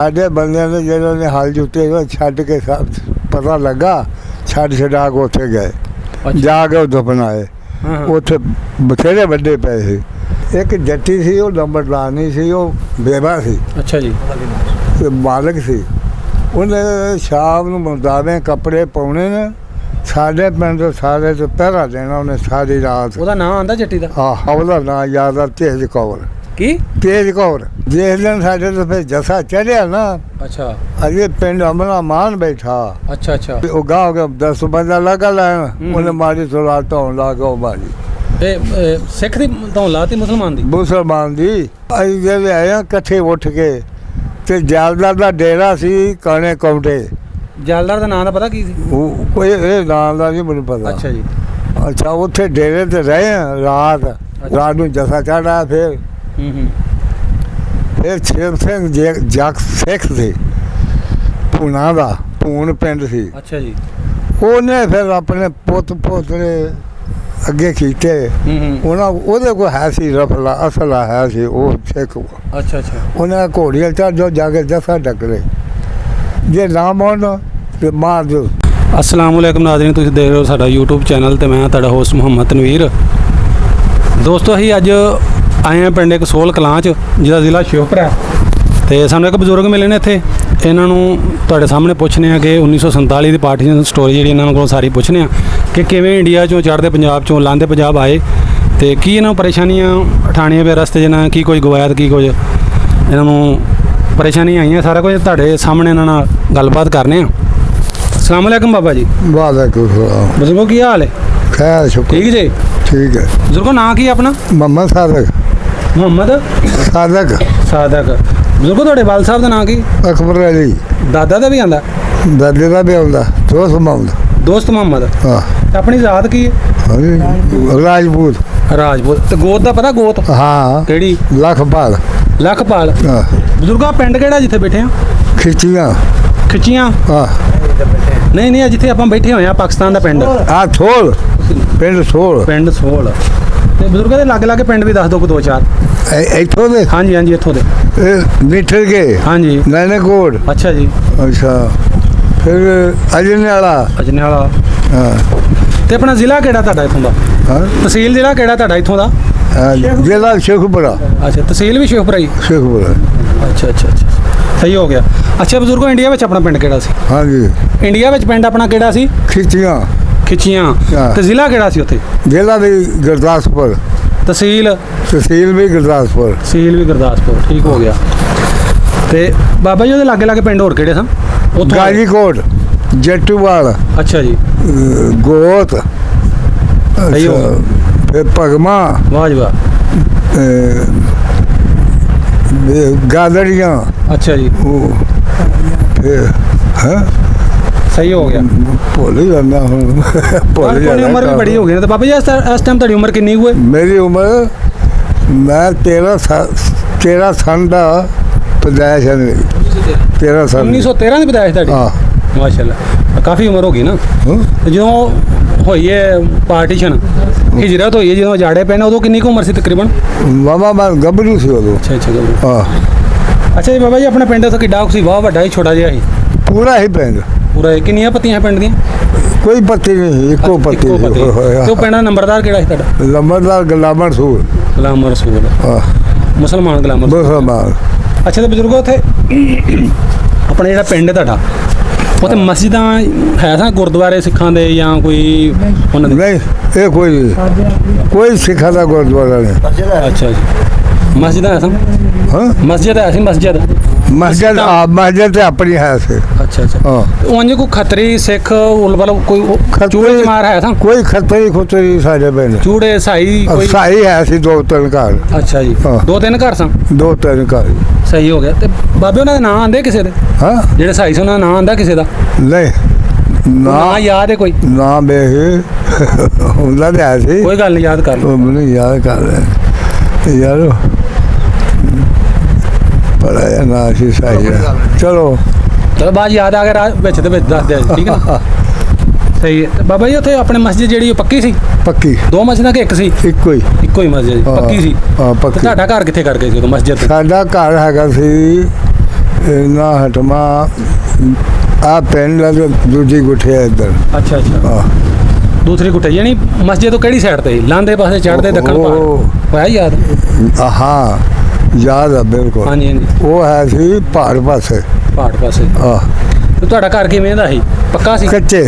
ਸਾਡੇ ਬੰਦਿਆਂ ਨੇ ਜਿਹਨਾਂ ਨੇ ਹਲ ਜੁੱਤੇ ਛੱਡ ਕੇ ਪਤਾ ਲੱਗਾ ਛੱਡ ਛਡਾ ਕੇ ਉੱਥੇ ਗਏ ਜਾ ਕੇ ਉੱਥੋਂ ਬਣਾਏ ਉੱਥੇ ਬਥੇਰੇ ਵੱਡੇ ਪਏ ਸੀ। ਇੱਕ ਜੱਟੀ ਸੀ ਉਹ ਨੰਬਰਦਾਰ ਨਹੀਂ ਸੀ, ਉਹ ਬੇਵਾ ਸੀ। ਅੱਛਾ ਜੀ। ਤੇ ਮਾਲਕ ਸੀ। ਉਹਨੇ ਸ਼ਾਮ ਨੂੰ ਮੁੰਦਾਵੇਂ ਕੱਪੜੇ ਪਾਉਣੇ ਨੇ ਸਾਡੇ ਪਿੰਡ ਸਾਰੇ ਤੋਂ ਪਹਿਰਾ ਦੇਣਾ ਉਹਨੇ ਸਾਰੀ ਰਾਤ। ਉਹਦਾ ਨਾਂ ਆਂਦਾ ਜੱਟੀ ਦਾ? ਆਹ ਉਹਦਾ ਨਾਂ ਯਾਦ ਆ, ਤੇਜ ਕੌਰ। ਕੀ? ਤੇਜ ਕੌਰ। ਜਿਸ ਦਿਨ ਸਾਡੇ ਤੋਂ ਫਿਰ ਜੱਸਾ ਚੜਿਆ ਨਾ, ਅੱਛਾ, ਅਜੇ ਪਿੰਡ ਅਮਲਾ ਮਾਨ ਬੈਠਾ। ਅੱਛਾ ਅੱਛਾ। ਉਹ ਗਾਹ ਕੇ 10 ਬੰਦਾ ਲਗਾ ਲੈਣ, ਉਹਨੇ ਮਾਰੀ ਥੋੜਾ ਧੌਣ ਲਾ ਕੇ ਉਹ ਮਾਰੀ। ਸਿੱਖ ਦੀ ਧੌਣ ਲਾਤੀ ਮੁਸਲਮਾਨ ਦੀ? ਮੁਸਲਮਾਨ ਦੀ। ਅਸੀਂ ਜਿਹੜੇ ਆਏ ਇਕੱਠੇ ਉੱਠ ਕੇ ਤੇ ਜੈਲਦਾਰ ਦਾ ਡੇਰਾ ਸੀ ਕਾਣੇ ਕੌਂਟੇ। ਜੈਲਦਾਰ ਦਾ ਨਾਂ ਦਾ ਪਤਾ ਕੀ ਸੀ? ਉਹ ਕੋਈ ਇਹ ਨਾਂ ਦਾ ਨਹੀਂ ਮੈਨੂੰ ਪਤਾ। ਅੱਛਾ ਜੀ। ਅੱਛਾ, ਉੱਥੇ ਡੇਰੇ ਤੇ ਰਹੇ ਰਾਤ ਨੂੰ ਜੱਸਾ ਚੜ੍ਹਾ। ਫਿਰ ਸ਼ੇਰ ਸਿੰਘ ਜੱਗ ਸਿੱਖ ਸੀ ਪੂਨਾ ਦਾ, ਪੂਨ ਪਿੰਡ ਸੀ। ਅੱਛਾ ਜੀ। ਉਹਨੇ ਫਿਰ ਆਪਣੇ ਪੁੱਤ ਪੋਤਰੇ ਅੱਗੇ ਕੀਤੇ। ਉਹਦੇ ਕੋਲ ਹੈ ਸੀ ਰਫਲਾ ਅਸਲਾ ਹੈ ਸੀ, ਉਹ ਸਿੱਖ। ਅੱਛਾ ਅੱਛਾ। ਉਹਨੇ ਘੋੜੀਆਂ ਚੜ੍ਹ ਜੋ ਜਾ ਕੇ ਜੱਸਾ ਡੱਕਰੇ, ਜੇ ਨਾ ਮੰਨ ਤੇ ਮਾਰ ਦਿਓ। अस्सलाम वालेकुम नाज़रीन, तुसीं देख रहे हो साडा यूट्यूब चैनल ते मैं तुहाडा होस्ट मुहम्मद तनवीर। दोस्तों असीं अज आए हैं पिंड एक सोल कलां च जिहदा ज़िला श्योपुर है। तो सानूं एक बजुर्ग मिले ने इत्थे, इन्हां नूं तुहाडे सामने पुछने आ कि 1947 दी पार्टीशन स्टोरी जिहड़ी इन्हां कोल सारी पुछने आ कि किवें इंडिया चों चढ़दे पंजाब चों लांदे पंजाब आए ते की इन्हां नूं परेशानियां उठाणियां पे रस्ते च, की कोई गवाया की कुछ इन्हां नूं परेशानियां आईयां। सारा कुछ तुहाडे सामने इन्हां नाल गलबात करने आ। अस्सलाम वालेकुम बाबा जी। वालेकुम सलाम। बुजुर्गो की हाल है? खैर शुक्र। ठीक जी। ठीक है। बुजुर्गो नाम की अपना? मोहम्मद सादक। मोहम्मद सादक। सादक। बुजुर्गो तुहाडे वाल साहब दा नाम की? अकबर अली। दादा दा भी आंदा? दादे दा भी आंदा। दोस्त मोहम्मद। दोस्त मोहम्मद। हां। अपनी जात की है? राजपूत। राजपूत। ते गोत दा पता? गोत? हां। केड़ी? लखपाल। लखपाल। हां। बुजुर्गो पिंड केड़ा जिथे बैठे आ? खिचियां। खिचियां? हां। नहीं नहीं, जिथे आप बैठे हुए हैं पाकिस्तान का पिंड आ थोल, पिंड सोल। पिंड सोल। ते बुजुर्गों दे लागे लागे पिंड भी दस दो को दो चार। इत्थों दे? हाँ जी, इत्थों दे। मिठर के? हाँ जी। नैनेकोट। अच्छा जी। अच्छा। फिर अजनेवाला। अजनेवाला। हाँ। ते अपना जिला केड़ा तुहाडा इत्थों दा? हां। तहसील जिला केड़ा तुहाडा इत्थों दा? जिला शेखपुरा। अच्छा, तहसील भी शेखपुरा ही? शेखपुरा। अच्छा अच्छा अच्छा, सही हो गया। अच्छा बुजुर्गो, इंडिया में अपना पिंड केड़ा सी? हाँ जी। इंडिया में पिंड अपना केड़ा सी? खिचियां। खिचियां। ते जिला केड़ा सी उत्थे? जिला भी गुरदासपुर। तहसील? तहसील भी गुरदासपुर। तहसील भी गुरदासपुर। ठीक हो गया। ते बाबा जी, लागे लागे पिंड होर केड़े सन? गाजीकोट, जट्टूवाल। अच्छा जी। गोत। अच्छा। फिर पगमा। वाह जी वाह। गादड़ियाँ। अच्छा जी। फिर हाँ सही हो गया। भूल ही जाना हूँ। उम्र भी बड़ी हो गई ना। तो बाबा जी इस टाइम तेरी उम्र कितनी हुई? मेरी उम्र, मैं 13 सन का पैदाइश है मेरी। 13 सन। 1913 की पैदाइश तेरी? हाँ माशाल्लाह, काफ़ी उम्र हो गई ना। जो होई है पार्टीशन हिजरत होई है, जो जाड़े पैने उदों कितनी उम्र सी तकरीबन? मामा मैं गभरू सी उदों। अच्छा अच्छा, गभरू। हाँ। अच्छा जी बाबा जी, अपना पिंड किड्डा सी? वाह वड्डा ही छोटा जिहा ही? पूरा ही पिंड। पूरा ही। कितनियां पत्तियां पिंड दियां? कोई पत्ती नहीं, इको पत्ती। तो पिंड दा नंबरदार केड़ा सी तुहाडा? नंबरदार गुलाम रसूल। गुलाम रसूल। हां। मुसलमान गुलाम रसूल। मुसलमान। अच्छा, तो बुजुर्गो उत्थे अपना जिहड़ा पिंड है तुहाडा, उत्थे मस्जिदां है सा? गुरुद्वारे सिखां दे या कोई उन्हां दे? नहीं, ये कोई सिखा दा गुरुद्वारा नहीं। अच्छा जी। मस्जिद है सन? हाँ, मस्जिद है सी? मस्जिद मस्जिद अपनी है से। अच्छा अच्छा। हाँ। उंज कोई खतरी सिख मतलब कोई चूड़े मार है सा? कोई खतरी खुतरी साडे पिंड चूड़े साई कोई साई है सी 2-3 घर। अच्छा जी। 2-3 घर सन? 2-3 घर। सही हो गया। ते बाबे उन्हां दे नाम आंदे किसे दे? हां, जेड़े साई सन उन्हां दा नाम आंदा किसे दा? नहीं, नाम याद है कोई? नाम उन्हां दे है सी। कोई गल नहीं, याद कर लो। मैंने याद कर ले यार, बड़ा है ना सी साई है। चलो चलो बात याद आ गया विच ते विच दस दे, ठीक है ना? सही है। बाबा जी उत्थे अपने मस्जिद जेहड़ी पक्की सी? पक्की। 2 मस्जिदां कि एक सी? इक्को ही मस्जिद पक्की सी। हां पक्की। ਤੁਹਾਡਾ ਘਰ ਕਿੱਥੇ ਕਰ ਗਏ ਸੀ ਉਦੋਂ ਮਸਜਿਦ? ਸਾਡਾ ਘਰ ਹੈਗਾ ਸੀ ਨਾ ਹਟਮਾ ਆ ਪਿੰਡ ਦਾ ਤੇ ਦੂਜੀ ਗੁੱਠੇ ਆ ਇੱਧਰ। ਅੱਛਾ ਅੱਛਾ, ਆਹ ਦੂਸਰੀ ਗੁੱਠੇ ਯਾਨੀ ਮਸਜਿਦ ਤੋਂ ਕਿਹੜੀ ਸਾਈਡ ਤੇ ਲਾਂਦੇ ਪਾਸੇ ਚੜ੍ਹਦੇ ਦੱਖਣ ਪਹਾੜ ਹੋਇਆ ਯਾਦ? ਹਾਂ ਯਾਦ ਆ ਬਿਲਕੁਲ। ਹਾਂਜੀ ਹਾਂਜੀ, ਉਹ ਹੈ ਸੀ ਪਹਾੜ ਪਾਸੇ। ਪਹਾੜ ਪਾਸੇ। ਆਹ ਤੇ ਤੁਹਾਡਾ ਘਰ ਕਿਵੇਂ ਦਾ ਸੀ? ਪੱਕਾ ਸੀ? ਕੱਚੇ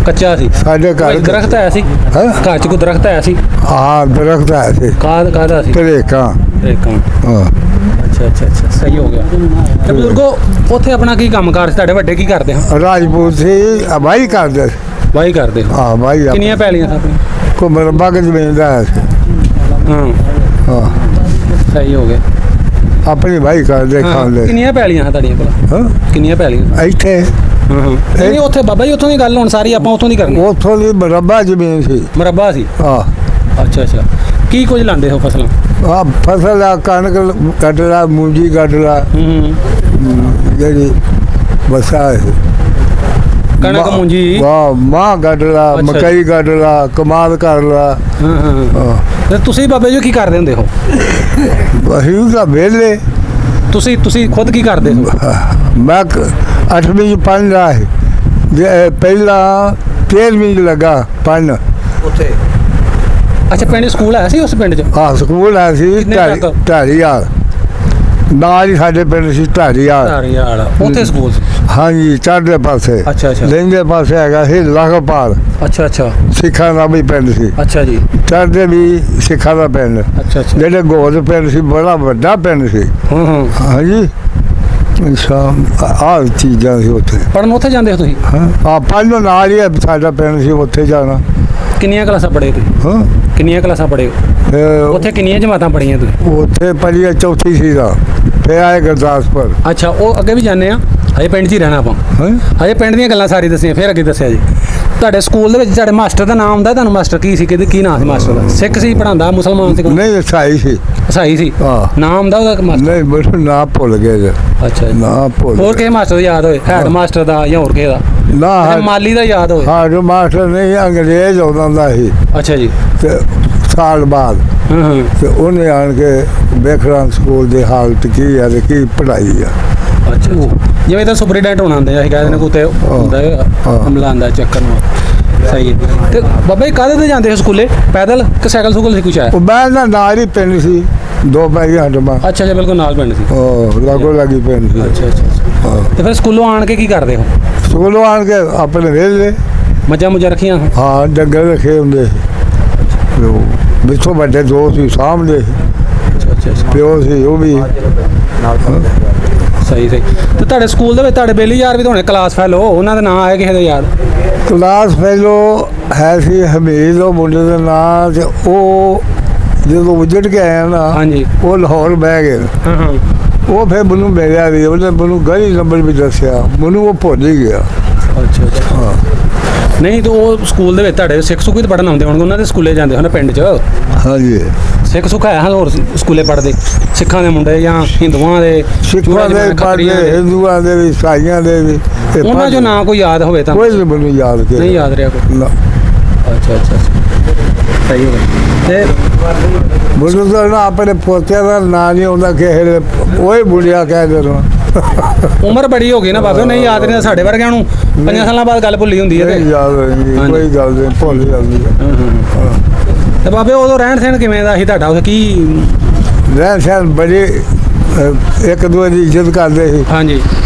ਕੱਚਾ ਸੀ? ਸਾਡੇ ਘਰ ਕੋਈ ਦਰਖਤ ਹੈ ਸੀ ਹੈਂ? ਘਰ ਚ? ਕੋਈ ਦਰਖਤ ਹੈ ਸੀ? ਹਾਂ ਦਰਖਤ ਹੈ ਸੀ ਕਾਹਦਾ ਸੀ? ਤਰੇਕਾਂ। ਹਾਂ ਅੱਛਾ ਅੱਛਾ ਅੱਛਾ, ਸਹੀ ਹੋ ਗਿਆ। ਤੇ ਬਜ਼ੁਰਗੋ ਉੱਥੇ ਆਪਣਾ ਕੀ ਕੰਮਕਾਰ ਸੀ? ਤੁਹਾਡੇ ਵੱਡੇ ਕੀ ਕਰਦੇ ਹਨ? ਰਾਜਪੂਤ ਸੀ ਵਾਹੀ ਕਰਦੇ ਸੀ। ਵਾਹੀ ਕਰਦੇ ਹੋ? ਹਾਂ ਵਾਹੀ ਕਿੰਨੀਆਂ ਪੈਲੀਆਂ ਸੀ ਆਪਣੀ? ਕੋ ਮਰਬਾ ਕੇ ਜ਼ਮੀਨ ਦਾ ਹੈ ਸੀ। ਹਾਂ ਹਾਂ ਸਹੀ ਹੋ ਗਿਆ। ਆਪਣੀ ਵਾਹੀ ਕਰਦੇ ਹਾਂ, ਖਾਂਦੇ। ਕਿੰਨੀਆਂ ਪੈਲੀਆਂ ਹਨ ਤੁਹਾਡੀਆਂ ਕੋਲ? ਹਾਂ ਕਿੰਨੀਆਂ ਪੈਲੀਆਂ? ਇੱਥੇ ਹਾਂ ਹਾਂ, ਨਹੀਂ ਉੱਥੇ ਬਾਬਾ ਜੀ ਉੱਥੋਂ ਦੀ ਗੱਲ ਹੁਣ ਸਾਰੀ ਆਪਾਂ ਉੱਥੋਂ ਦੀ ਕਰਨੀ। ਉੱਥੋਂ ਦੀ ਮਰਬਾ ਜ਼ਮੀਨ ਸੀ। ਮਰੱਬਾ ਸੀ? ਆਹ ਅੱਛਾ ਅੱਛਾ, ਕੀ ਕੁਝ ਲਾਉਂਦੇ ਹੋ ਫਸਲਾਂ? ਆ ਫਸਲ ਆ ਕਣਕ ਕੱਢ ਲਾ, ਮੂੰਜੀ ਕੱਢ ਲਾ, ਜਿਹੜੀ ਬਸਾ ਹੈ ਕਣਕ ਮੂੰਜੀ। ਵਾਹ ਮਾਂ ਕੱਢ ਲਾ, ਅੱਛਾ। ਮਕਈ ਕੱਢ ਲਾ, ਕਮਾਲ ਕਰ ਲਾ। ਹਾਂ ਹਾਂ, ਹਾਂ ਤੇ ਤੁਸੀਂ ਬਾਬਾ ਜੀ ਕੀ ਕਰਦੇ ਹੁੰਦੇ ਹੋ? ਅਸੀਂ ਤਾਂ ਵਿਹਲੇ। ਤੁਸੀਂ ਖੁਦ ਕੀ ਕਰਦੇ ਹੋ? ਮੈਂ 8ਵੀਂ ਚ ਪੜ੍ਹਦਾ ਹੈ ਜੇ ਪਹਿਲਾਂ 13ਵੀਂ ਚ ਲੱਗਾ ਪੜ੍ਹਨ ਉੱਥੇ। ਅੱਛਾ, ਪਿੰਡ ਸਕੂਲ ਹੈ ਸੀ ਉਸ ਪਿੰਡ 'ਚ? ਹਾਂ ਸਕੂਲ ਹੈ ਸੀ ਕਿੰਨੇ ਤੱਕ? ਢਾਰੀਵਾਲ ਨਾਲ ਹੀ ਸਾਡੇ ਪਿੰਡ ਸੀ ਢਾਰੀਵਾਲ। ਧਾਰੀਵਾਲ ਉੱਥੇ ਸਕੂਲ ਸੀ? ਹਾਂਜੀ ਚੜ੍ਹਦੇ ਪਾਸੇ। ਅੱਛਾ ਅੱਛਾ ਲਹਿੰਦੇ ਪਾਸੇ ਹੈਗਾ ਸੀ ਲਖਪਾਲ, ਅੱਛਾ ਅੱਛਾ ਸਿੱਖਾਂ ਦਾ ਵੀ ਪਿੰਡ ਸੀ। ਅੱਛਾ ਜੀ, ਚੜ੍ਹਦੇ ਵੀ ਸਿੱਖਾਂ ਦਾ ਪਿੰਡ। ਅੱਛਾ ਅੱਛਾ। ਜਿਹੜੇ ਗੋਦ ਪਿੰਡ ਸੀ ਬੜਾ ਵੱਡਾ ਪਿੰਡ ਸੀ। ਹਾਂ ਹਾਂ, ਹਾਂਜੀ ਅੱਛਾ ਆਹ ਚੀਜ਼ਾਂ ਸੀ ਉੱਥੇ। ਪੜ੍ਹਨ ਉੱਥੇ ਜਾਂਦੇ ਹੋ ਤੁਸੀਂ? ਹਾਂ ਆ ਪਹਿਲੋਂ ਨਾਲ ਹੀ ਸਾਡਾ ਪਿੰਡ ਸੀ, ਉੱਥੇ ਜਾਣਾ। ਕਿੰਨੀਆਂ ਕਲਾਸਾਂ ਪੜ੍ਹੇ ਤੁਸੀਂ? ਹਾਂ ਕਿੰਨੀਆਂ ਕਲਾਸਾਂ ਪੜ੍ਹੇ ਹੋ? ਫਿਰ ਉੱਥੇ ਕਿੰਨੀਆਂ ਜਮਾਤਾਂ ਪੜ੍ਹੀਆਂ ਤੁਸੀਂ? ਉੱਥੇ ਪੜ੍ਹੀ ਚੌਥੀ ਸੀ ਦਾ। ਫਿਰ ਆਏ ਗੁਰਦਾਸਪੁਰ। ਅੱਛਾ, ਉਹ ਅੱਗੇ ਵੀ ਜਾਂਦੇ ਆ? ਹਜੇ ਪਿੰਡ 'ਚ ਹੀ ਰਹਿਣਾ ਆਪਾਂ? ਹਾਂ ਹਜੇ ਪਿੰਡ ਦੀਆਂ ਗੱਲਾਂ ਸਾਰੀ ਦੱਸੀਆਂ, ਫਿਰ ਅੱਗੇ ਦੱਸਿਆ ਜੀ। ਤੁਹਾਡੇ ਸਕੂਲ ਦੇ ਵਿੱਚ ਤੁਹਾਡੇ ਮਾਸਟਰ ਦਾ ਨਾਮ ਆਉਂਦਾ? ਤੁਹਾਨੂੰ ਮਾਸਟਰ ਕੀ ਸੀ? ਕੀ ਨਾਮ ਸੀ ਮਾਸਟਰ ਦਾ? ਸਿੱਖ ਸੀ ਪੜ੍ਹਾਉਂਦਾ? ਮੁਸਲਮਾਨ ਸੀ? ਨਹੀਂ ਸਾਈ ਸੀ। ਈਸਾਈ ਸੀ? ਹਾਂ ਨਾਮ ਆਉਂਦਾ ਉਹਦਾ ਮਾਸਟਰ? ਨਹੀਂ ਮੈਨੂੰ ਨਾ ਭੁੱਲ ਗਏ ਜੇ। ਅੱਛਾ ਜੀ। ਨਾ ਭੁੱਲ ਹੋਰ ਕਿਸੇ ਮਾਸਟਰ ਦਾ ਯਾਦ ਹੋਏ? ਹੈਡ ਮਾਸਟਰ ਦਾ ਜਾਂ ਹੋਰ ਕਿਸੇ ਦਾ? ਨਾ ਮਾਲੀ ਦਾ ਯਾਦ ਹੋਏ? ਹਾਂ ਜੋ ਮਾਸਟਰ ਨਹੀਂ ਅੰਗਰੇਜ਼ ਆਉਂਦਾ ਹੁੰਦਾ ਸੀ ਅੱਛਾ ਜੀ। ਤੇ ਸਾਲ ਬਾਅਦ ਹਾਂ ਹਾਂ, ਤੇ ਉਹਨੇ ਆਣ ਕੇ ਵੇਖਣਾ ਸਕੂਲ ਦੀ ਹਾਲਤ ਕੀ ਹੈ ਤੇ ਕੀ ਪੜ੍ਹਾਈ ਆ। ਅੱਛਾ ਅੱਛਾ। ਜਿਵੇਂ ਤਾਂ ਸੁਪਰੀਡੈਂਟ ਹੋਣਾ ਹੁੰਦਾ ਅਸੀਂ ਕਹਿੰਦੇ ਨੇ ਕੁੱਤੇ ਹੁੰਦਾ ਹਮਲਾ ਆਉਂਦਾ ਚੱਕਰ ਨੂੰ। ਸਹੀ ਹੈ। ਤੇ ਬਾਬਾ ਜੀ ਕਾਹਦੇ ਤੇ ਜਾਂਦੇ ਹੋ ਸਕੂਲੇ? ਪੈਦਲ ਕਿ ਸਾਈਕਲ ਸੁਕਲ ਸੀ ਕੁਛ ਹੈ? ਉਹ ਮੈਂ ਨਾ ਨਾਲ ਹੀ ਪਿੰਡ ਸੀ, 2 ਪੈਰੀਆਂ ਹਟਮਾ। ਅੱਛਾ ਅੱਛਾ, ਬਿਲਕੁਲ ਨਾਲ ਪਿੰਡ ਸੀ? ਉਹ ਲਾਗੋ ਲਾਗੀ ਪਿੰਡ ਸੀ। ਅੱਛਾ ਅੱਛਾ। ਹਾਂ ਤੇ ਫਿਰ ਸਕੂਲੋਂ ਆਣ ਕੇ ਕੀ ਕਰਦੇ ਹੋ? ਸਕੂਲੋਂ ਆਣ ਕੇ ਆਪਣੇ ਵਿਹਲੇ। ਮੱਝਾਂ ਮੁੱਝਾਂ ਰੱਖੀਆਂ? ਹਾਂ ਡੰਗਰ ਰੱਖੇ ਹੁੰਦੇ ਸੀ। ਉਹ ਵਿੱਚੋਂ ਵੱਡੇ 2 ਸੀ ਸਾਹਮਣੇ। ਅੱਛਾ ਅੱਛਾ ਅੱਛਾ, ਪਿਓ ਸੀ ਉਹ ਵੀ। ਸਹੀ ਸਹੀ। ਤੇ ਤੁਹਾਡੇ ਸਕੂਲ ਦੇ ਵਿੱਚ ਤੁਹਾਡੇ ਬੇਲੀ ਯਾਰ ਵੀ ਤਾਂ ਹੋਣੇ ਕਲਾਸ ਫੈਲੋ, ਉਹਨਾਂ ਦਾ ਨਾਂ ਆਇਆ ਕਿਸੇ ਦਾ ਯਾਦ? ਕਲਾਸ ਫੈਲੋ ਹੈ ਸੀ ਹਮੀਦ ਉਹ ਮੁੰਡੇ ਦਾ ਨਾਂ। ਤੇ ਉਹ ਜਦੋਂ ਉੱਜੜ ਕੇ ਆਇਆ ਨਾ ਹਾਂਜੀ। ਉਹ ਲਾਹੌਰ ਬਹਿ ਗਏ। ਹਾਂ ਹਾਂ, ਉਹ ਫਿਰ ਮੈਨੂੰ ਮਿਲਿਆ ਵੀ, ਉਹਨੇ ਮੈਨੂੰ ਗਲੀ ਨੰਬਰ ਵੀ ਦੱਸਿਆ, ਮੈਨੂੰ ਉਹ ਭੁੱਲ ਹੀ ਗਿਆ। ਅੱਛਾ ਅੱਛਾ। ਹਾਂ ਨਹੀਂ ਤਾਂ ਉਹ ਸਕੂਲ ਦੇ ਵਿੱਚ ਤੁਹਾਡੇ ਸਿੱਖ ਸੁੱਖ ਵੀ ਤਾਂ ਪੜ੍ਹਨ ਆਉਂਦੇ ਹੋਣਗੇ, ਉਹਨਾਂ ਦੇ ਸਕੂਲੇ ਜਾਂਦੇ ਹੋਣੇ ਪਿੰਡ 'ਚ? ਹਾਂਜੀ ਸਿੱਖ ਸੁੱਖ ਹੈ ਹੋਰ ਸਕੂਲੇ ਪੜ੍ਹਦੇ? ਸਿੱਖਾਂ ਦੇ ਮੁੰਡੇ ਜਾਂ ਹਿੰਦੂਆਂ ਦੇ? ਸਿੱਖਾਂ ਦੇ ਪੜ੍ਹਦੇ, ਹਿੰਦੂਆਂ ਦੇ ਵੀ, ਈਸਾਈਆਂ ਦੇ ਵੀ। ਇਹ ਉਹਨਾਂ 'ਚੋਂ ਪੜ੍ਹਦੇ। ਨਾਂ ਕੋਈ ਯਾਦ ਹੋਵੇ ਤਾਂ? ਕੋਈ ਨਹੀਂ ਮੈਨੂੰ ਯਾਦ ਕੇ ਨਹੀਂ ਯਾਦ ਰਿਹਾ ਕੋਈ? ਨਾ ਅੱਛਾ ਅੱਛਾ ਸਹੀ ਹੋ ਗਿਆ। ਤੇ ਮੈਨੂੰ ਤਾਂ ਨਾ ਆਪਣੇ ਪੋਤਿਆਂ ਦਾ ਨਾਂ ਨਹੀਂ ਆਉਂਦਾ ਕਿਸੇ ਦੇ, ਉਹ ਹੀ ਬੁੜਿਆ ਕਹਿ ਦੇਣਾ। ਉਮਰ ਬੜੀ ਹੋ ਗਈ ਨਾ ਬਾਬੇ, ਨਹੀਂ ਯਾਦ ਰਹਿੰਦਾ। ਸਾਡੇ ਵਰਗਿਆਂ ਨੂੰ 5 ਸਾਲਾਂ ਬਾਅਦ ਗੱਲ ਭੁੱਲੀ ਹੁੰਦੀ ਹੈ। ਨਹੀਂ ਯਾਦ ਰਹਿੰਦੀ, ਹਾਂਜੀ। ਕੋਈ ਗੱਲ ਨਹੀਂ, ਭੁੱਲ ਜਾਂਦੀ ਹੈ। ਤੇ ਬਾਬੇ ਉਦੋਂ ਰਹਿਣ ਸਹਿਣ ਕਿਵੇਂ ਦਾ ਸੀ ਤੁਹਾਡਾ? ਉੱਥੇ ਕੀ ਰਹਿਣ ਸਹਿਣ ਬੜੀ ਇੱਕ ਦੂਜੇ ਦੀ ਇੱਜ਼ਤ ਕਰਦੇ ਸੀ। ਹਾਂਜੀ।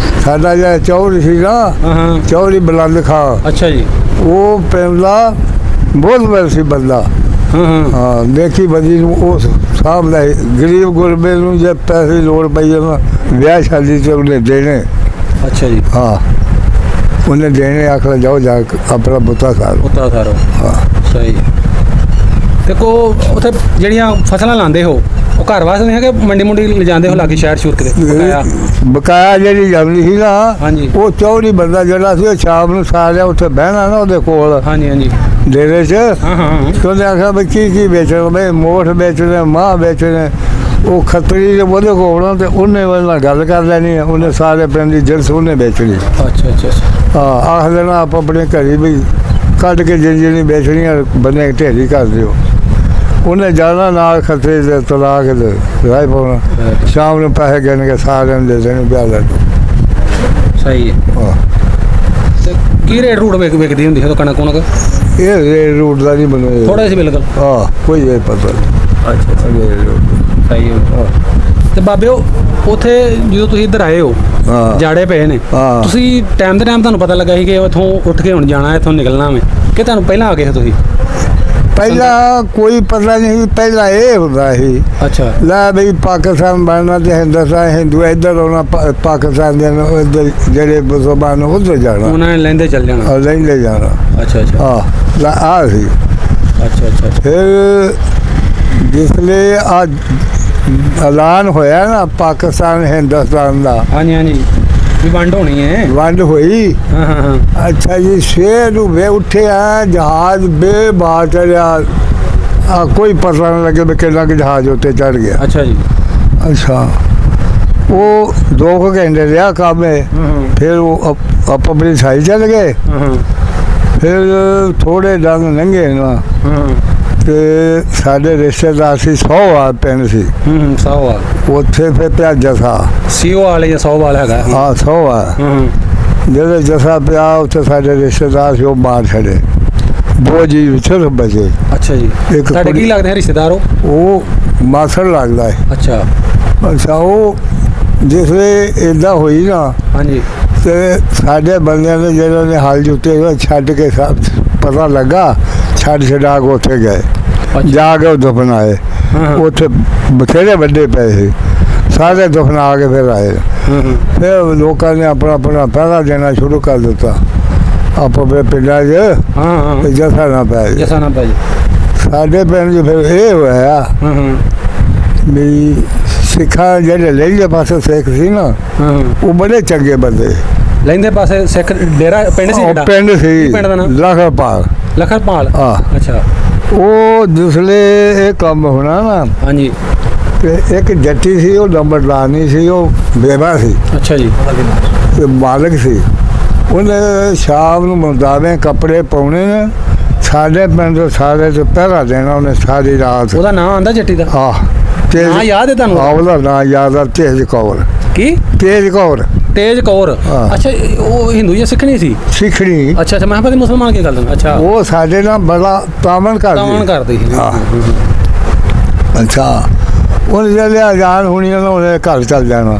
ਸਾਡਾ ਜਿਹੜਾ ਚੌਧਰੀ ਸੀ ਨਾ, ਹਾਂ ਹਾਂ, ਚੌਧਰੀ ਬੁਲੰਦ ਖਾਂ, ਅੱਛਾ ਜੀ। ਉਹ ਪਿੰਡ ਦਾ ਬਹੁਤ ਵੱਡਾ ਸੀ ਬੰਦਾ। ਹਾਂ ਹਾਂ, ਹਾਂ ਦੇਖੀ ਬਦੀ ਨੂੰ ਉਹ ਸਾਹਮਣੇ ਗਰੀਬ ਗੁਰਬੇ ਨੂੰ ਜੇ ਪੈਸੇ ਦੀ ਲੋੜ ਪਈ ਨਾ ਵਿਆਹ ਸ਼ਾਦੀ ਤੇ ਉਹਨੇ ਦੇਣੇ। ਅੱਛਾ ਜੀ। ਹਾਂ ਉਹਨੇ ਦੇਣੇ, ਆਖਰ ਜਾਓ ਜਾ ਕੇ ਆਪਣਾ ਬੁੱਤਾ ਸਾਰ। ਉੱਤਾ ਸਾਰੋ। ਹਾਂ ਸਹੀ। ਤੇ ਕੋ ਉੱਥੇ ਜਿਹੜੀਆਂ ਫਸਲਾਂ ਲਾਉਂਦੇ ਹੋ ਉਹ ਘਰ ਵਾਸਤੇ ਨਹੀਂ ਹੈ ਕਿ ਮੰਡੀ ਮੁੰਡੀ ਲਿਜਾਂਦੇ ਹੋ ਲਾਗੇ ਸ਼ਹਿਰ ਸ਼ੂਰ ਕਿਤੇ? ਬਕਾਇਆ? ਬਕਾਇਆ ਜਿਹੜੀ ਜਾਂਦੀ ਸੀ ਨਾ, ਹਾਂਜੀ। ਉਹ ਚੌਧਰੀ ਬੰਦਾ ਜਿਹੜਾ ਸੀ, ਉਹ ਸ਼ਾਮ ਨੂੰ ਸਾਰਿਆ ਉੱਥੇ ਬਹਿਣਾ ਨਾ ਉਹਦੇ ਕੋਲ ਹਾਂਜੀ ਹਾਂਜੀ। ਡੇਰੇ 'ਚ। ਹਾਂ ਹਾਂ, ਉਹਨੇ ਆਖਿਆ ਵੀ ਕੀ ਵੇਚਣਾ, ਬਈ ਮੋਠ ਵੇਚਣੇ, ਮਾਂ ਵੇਚਣੇ। ਉਹ ਖੱਤਰੀ ਦੇ ਉਹਦੇ ਕੋਲ ਆਉਣਾ ਤੇ ਉਹਨੇ ਉਹਦੇ ਨਾਲ ਗੱਲ ਕਰ ਲੈਣੀ। ਉਹਨੇ ਸਾਰੇ ਪਿੰਡ ਦੀ ਜਿਣਸ ਉਹਨੇ ਵੇਚਣੀ। ਅੱਛਾ ਅੱਛਾ ਅੱਛਾ। ਹਾਂ ਆਖ ਦੇਣਾ ਆਪ ਆਪਣੇ ਘਰੇ ਵੀ ਕੱਢ ਕੇ ਜਿਹੜੀ ਵੇਚਣੀਆਂ ਬੰਨੇ ਢੇਰੀ ਕਰ ਦਿਓ। ਉਹਨੇ ਜਾਣਾ ਨਾਲ ਖੱਤਰੀ ਦੇ ਤਲਾ ਕੇ ਰਾਹ ਪਾਉਣਾ। ਸ਼ਾਮ ਨੂੰ ਪੈਸੇ ਗਿਣ ਕੇ ਸਾਰਿਆਂ ਨੂੰ ਦੇ ਦੇਣੇ ਵਿਆਹ ਲੈ। ਸਹੀ ਹੈ। ਹਾਂ ਤੇ ਕੀ ਰੇਟ ਰੂਟ ਵਿਕਦੀ ਹੁੰਦੀ ਹੈ ਕਣਕ ਕੁਣਕ? ਇਹ ਰੇਟ ਰੂਟ ਦਾ ਨਹੀਂ ਮੈਨੂੰ ਥੋੜਾ ਸੀ ਬਿਲਕੁਲ। ਹਾਂ ਕੋਈ ਇਹ ਪਤਾ ਨਹੀਂ। ਅੱਛਾ ਰੇਟ ਰੂਟ ਸਹੀ ਹੈ। ਤੇ ਬਾਬੇ ਉੱਥੇ ਜਦੋਂ ਤੁਸੀਂ ਇੱਧਰ ਆਏ ਹੋ ਹਾਂ ਜਾੜੇ ਪਏ ਨੇ, ਹਾਂ। ਤੁਸੀਂ ਟਾਈਮ ਦੇ ਟਾਈਮ ਤੁਹਾਨੂੰ ਪਤਾ ਲੱਗਾ ਸੀ ਕਿ ਇੱਥੋਂ ਉੱਠ ਕੇ ਹੁਣ ਜਾਣਾ, ਇੱਥੋਂ ਨਿਕਲਣਾ ਵੇ, ਕਿ ਤੁਹਾਨੂੰ ਪਹਿਲਾਂ ਆ ਗਏ ਸੀ ਤੁਸੀਂ? ਪਹਿਲਾਂ ਕੋਈ ਪਤਾ ਨਹੀਂ, ਪਹਿਲਾਂ ਇਹ ਹੁੰਦਾ ਸੀ ਅੱਛਾ ਲੈ ਬਈ ਪਾਕਿਸਤਾਨ ਬਣਨਾ ਤੇ ਹਿੰਦੁਸਤਾਨ ਹਿੰਦੂ ਇੱਧਰ ਆਉਣਾ, ਪਾਕਿਸਤਾਨ ਦੇ ਇੱਧਰ ਜਿਹੜੇ ਮੁਸਲਮਾਨ ਉੱਧਰ ਜਾਣਾ, ਉਹਨਾਂ ਨੇ ਲੈਂਦੇ ਚੱਲ ਜਾਣਾ। ਲੈਂਦੇ ਜਾਣਾ। ਅੱਛਾ ਅੱਛਾ ਆ ਸੀ। ਅੱਛਾ ਅੱਛਾ ਫਿਰ ਜਿਸਲੇ ਆ ਐਲਾਨ ਹੋਇਆ ਨਾ ਪਾਕਿਸਤਾਨ ਹਿੰਦੁਸਤਾਨ ਦਾ, ਹਾਂਜੀ ਹਾਂਜੀ, ਵੀ ਵੰਡ ਹੋਣੀ ਹੈ। ਵੰਡ ਹੋਈ। ਹਾਂ ਹਾਂ ਹਾਂ। ਅੱਛਾ ਜੀ, ਸਵੇਰ ਨੂੰ ਵੇ ਉੱਠਿਆ, ਜਹਾਜ਼ ਬੇਬਾਰ ਚੜਿਆ, ਕੋਈ ਪਤਾ ਨਹੀਂ ਲੱਗੇ ਵੀ ਕਿੰਨਾ ਕੁ ਜਹਾਜ਼ ਉੱਤੇ ਚੜ ਗਿਆ। ਅੱਛਾ ਜੀ। ਅੱਛਾ ਉਹ 2 ਘੰਟੇ ਰਿਹਾ ਕੰਮ ਹੈ। ਫਿਰ ਉਹ ਆਪਣੀ ਸਾਈ ਚੱਲ ਗਏ। ਫਿਰ ਥੋੜੇ ਡੰਗ ਲੰਘੇ ਨਾ ਤੇ ਸਾਡੇ ਰਿਸ਼ਤੇਦਾਰ ਸੀ 100 ਪਿੰਡ ਸੀ। 100 ਉੱਥੇ ਫਿਰ ਪਿਆ ਜਸਾ। ਸੀਓ ਵਾਲੇ ਜਾਂ 100 ਵਾਲਾ ਹੈਗਾ? ਹਾਂ 100 ਜਦੋਂ ਜਸਾ ਪਿਆ ਉੱਥੇ ਸਾਡੇ ਰਿਸ਼ਤੇਦਾਰ ਸੀ, ਉਹ ਮਾਰ ਛੜੇ। 2 ਜੀ ਸਿਰਫ ਬਚੇ। ਅੱਛਾ ਜੀ। ਇੱਕ ਤੁਹਾਡੇ ਕੀ ਲੱਗਦੇ ਹੈ ਰਿਸ਼ਤੇਦਾਰ ਉਹ ਮਾਸੜ ਲੱਗਦਾ ਹੈ। ਅੱਛਾ ਅੱਛਾ ਉਹ ਜਿਸਲੇ ਇੱਦਾਂ ਹੋਈ ਨਾ, ਹਾਂਜੀ, ਤੇ ਸਾਡੇ ਬੰਦਿਆਂ ਨੇ ਜਿਹਨਾਂ ਨੇ ਹਲ ਜੁੱਤੇ ਛੱਡ ਕੇ ਪਤਾ ਲੱਗਾ, ਛਡਾ ਕੇ ਉੱਥੇ ਗਏ। ਜਾ ਕੇ ਉਹ ਦਫਨਾਏ। ਉੱਥੇ ਬਥੇਰੇ ਵੱਡੇ ਪਏ ਸੀ, ਸਾਰੇ ਦਫਨਾ ਕੇ ਫਿਰ ਆਏ। ਫਿਰ ਲੋਕਾਂ ਨੇ ਆਪਣਾ ਆਪਣਾ ਪਹਿਰਾ ਦੇਣਾ ਸ਼ੁਰੂ ਕਰ ਦਿੱਤਾ ਆਪਣੇ ਪਿੰਡਾਂ 'ਚ। ਜਸਾ ਨਾ ਪੈ ਜਸਾ ਨਾ ਪੈ ਸਾਡੇ ਪਿੰਡ 'ਚ। ਫਿਰ ਇਹ ਹੋਇਆ ਵੀ ਸਿੱਖਾਂ ਜਿਹੜੇ ਲਹਿੰਦੇ ਪਾਸੇ ਸਿੱਖ ਸੀ ਨਾ, ਉਹ ਬੜੇ ਚੰਗੇ ਬੰਦੇ। ਲਹਿੰਦੇ ਪਾਸੇ ਸਿੱਖ ਡੇਰਾ ਪਿੰਡ ਸੀ? ਪਿੰਡ ਸੀ ਪਿੰਡ ਦਾ ਨਾਮ ਲਖਰਪਾਲ। ਲਖਰਪਾਲ। ਅੱਛਾ। ਉਹ ਜਿਸਲੇ ਇਹ ਕੰਮ ਹੋਣਾ ਨਾ, ਹਾਂਜੀ, ਤੇ ਇੱਕ ਜੱਟੀ ਸੀ, ਉਹ ਨੰਬਰਦਾਰ ਨਹੀਂ ਸੀ, ਉਹ ਬੇਵਾ ਸੀ। ਅੱਛਾ ਜੀ। ਤੇ ਮਾਲਕ ਸੀ। ਉਹਨੇ ਸ਼ਾਮ ਨੂੰ ਮੁੰਦਾਵੇਂ ਕੱਪੜੇ ਪਾਉਣੇ ਨੇ, ਸਾਡੇ ਪਿੰਡ ਸਾਰੇ ਤੇ ਪਹਿਰਾ ਦੇਣਾ ਉਹਨੇ ਸਾਰੀ ਰਾਤ। ਉਹਦਾ ਨਾਂ ਆਂਦਾ ਜੱਟੀ ਦਾ? ਨਾਂ ਯਾਦ ਹੈ ਤੁਹਾਨੂੰ? ਉਹਦਾ ਨਾਂ ਯਾਦ ਆ, ਤੇਜ ਕੌਰ। ਕੀ? ਤੇਜ ਕੌਰ। ਤੇਜ ਕੌਰ। ਅੱਛਾ, ਉਹ ਹਿੰਦੂ ਜਾਂ ਸਿੱਖਣੀ ਸੀ? ਸਿੱਖਣੀ। ਅੱਛਾ ਅੱਛਾ, ਮੈਂ ਪਤਾ ਮੁਸਲਮਾਨ ਕੀ ਗੱਲ? ਅੱਛਾ, ਉਹ ਸਾਡੇ ਨਾਲ ਬੜਾ ਤਾਮਨ ਕਰਦੀ ਸੀ। ਅੱਛਾ, ਉਹਨੇ ਜਿਹੜੇ ਆਜ਼ਾਨ ਹੋਣੀ ਨਾ, ਉਹਨੇ ਘਰ ਚੱਲ ਜਾਣਾ।